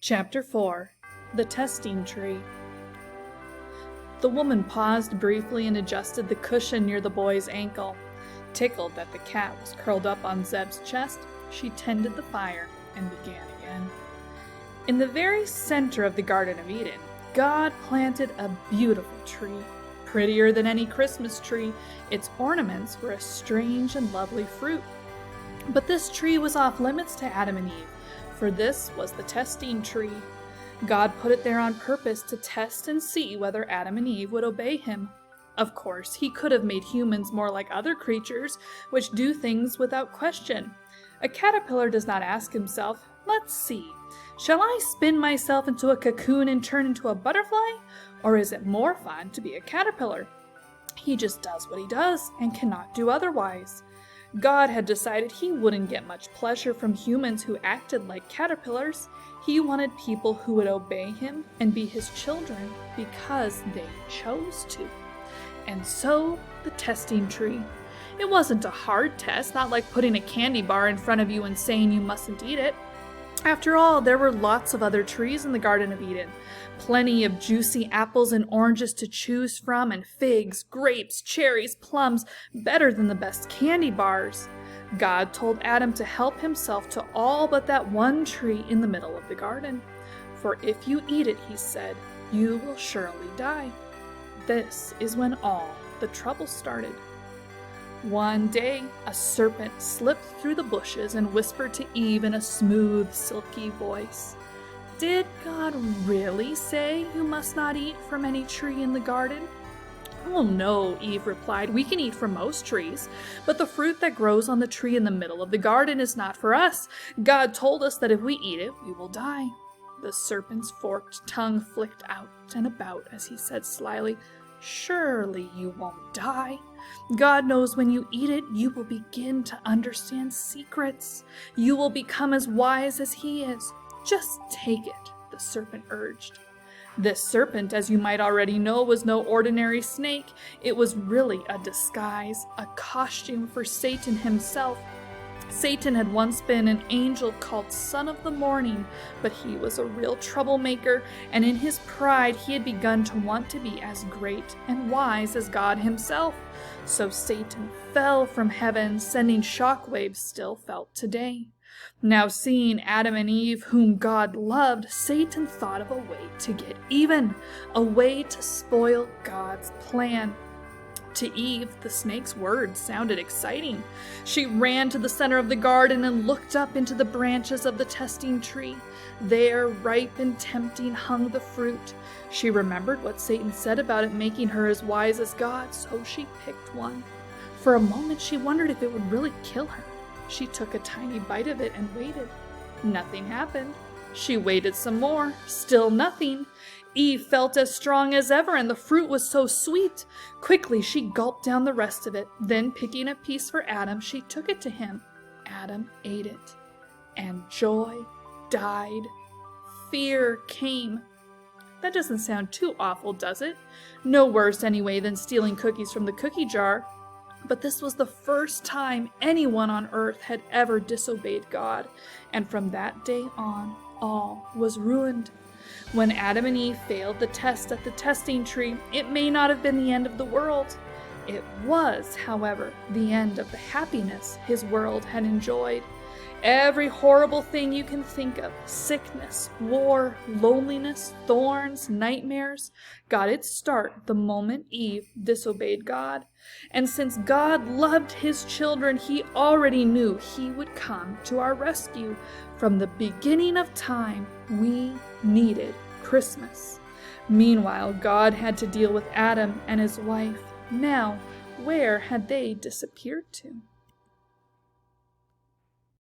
Chapter 4 The Testing Tree. The woman paused briefly and adjusted the cushion near the boy's ankle. Tickled that the cat was curled up on Zeb's chest, she tended the fire and began again. In the very center of the Garden of Eden, God planted a beautiful tree. Prettier than any Christmas tree, its ornaments were a strange and lovely fruit. But this tree was off limits to Adam and Eve, for this was the testing tree. God put it there on purpose to test and see whether Adam and Eve would obey him. Of course, he could have made humans more like other creatures, which do things without question. A caterpillar does not ask himself, "Let's see, shall I spin myself into a cocoon and turn into a butterfly? Or is it more fun to be a caterpillar?" He just does what he does and cannot do otherwise. God had decided he wouldn't get much pleasure from humans who acted like caterpillars. He wanted people who would obey him and be his children because they chose to. And so, the testing tree. It wasn't a hard test, not like putting a candy bar in front of you and saying you mustn't eat it. After all, there were lots of other trees in the Garden of Eden. Plenty of juicy apples and oranges to choose from, and figs, grapes, cherries, plums, better than the best candy bars. God told Adam to help himself to all but that one tree in the middle of the garden. "For if you eat it," he said, "you will surely die." This is when all the trouble started. One day, a serpent slipped through the bushes and whispered to Eve in a smooth, silky voice, "Did God really say you must not eat from any tree in the garden?" "Oh no," Eve replied, "we can eat from most trees, but the fruit that grows on the tree in the middle of the garden is not for us. God told us that if we eat it, we will die." The serpent's forked tongue flicked out and about as he said slyly, "Surely you won't die. God knows when you eat it, you will begin to understand secrets. You will become as wise as he is. Just take it," the serpent urged. This serpent, as you might already know, was no ordinary snake. It was really a disguise, a costume for Satan himself. Satan had once been an angel called Son of the Morning, but he was a real troublemaker, and in his pride he had begun to want to be as great and wise as God himself. So Satan fell from heaven, sending shockwaves still felt today. Now, seeing Adam and Eve, whom God loved, Satan thought of a way to get even, a way to spoil God's plan. To Eve, the snake's words sounded exciting. She ran to the center of the garden and looked up into the branches of the testing tree. There, ripe and tempting, hung the fruit. She remembered what Satan said about it making her as wise as God, so she picked one. For a moment, she wondered if it would really kill her. She took a tiny bite of it and waited. Nothing happened. She waited some more. Still nothing. Eve felt as strong as ever, and the fruit was so sweet. Quickly, she gulped down the rest of it. Then, picking a piece for Adam, she took it to him. Adam ate it. And joy died. Fear came. That doesn't sound too awful, does it? No worse, anyway, than stealing cookies from the cookie jar. But this was the first time anyone on earth had ever disobeyed God, and from that day on, all was ruined. When Adam and Eve failed the test at the testing tree, it may not have been the end of the world. It was, however, the end of the happiness his world had enjoyed. Every horrible thing you can think of, sickness, war, loneliness, thorns, nightmares, got its start the moment Eve disobeyed God. And since God loved his children, he already knew he would come to our rescue. From the beginning of time, we needed Christmas. Meanwhile, God had to deal with Adam and his wife. Now, where had they disappeared to?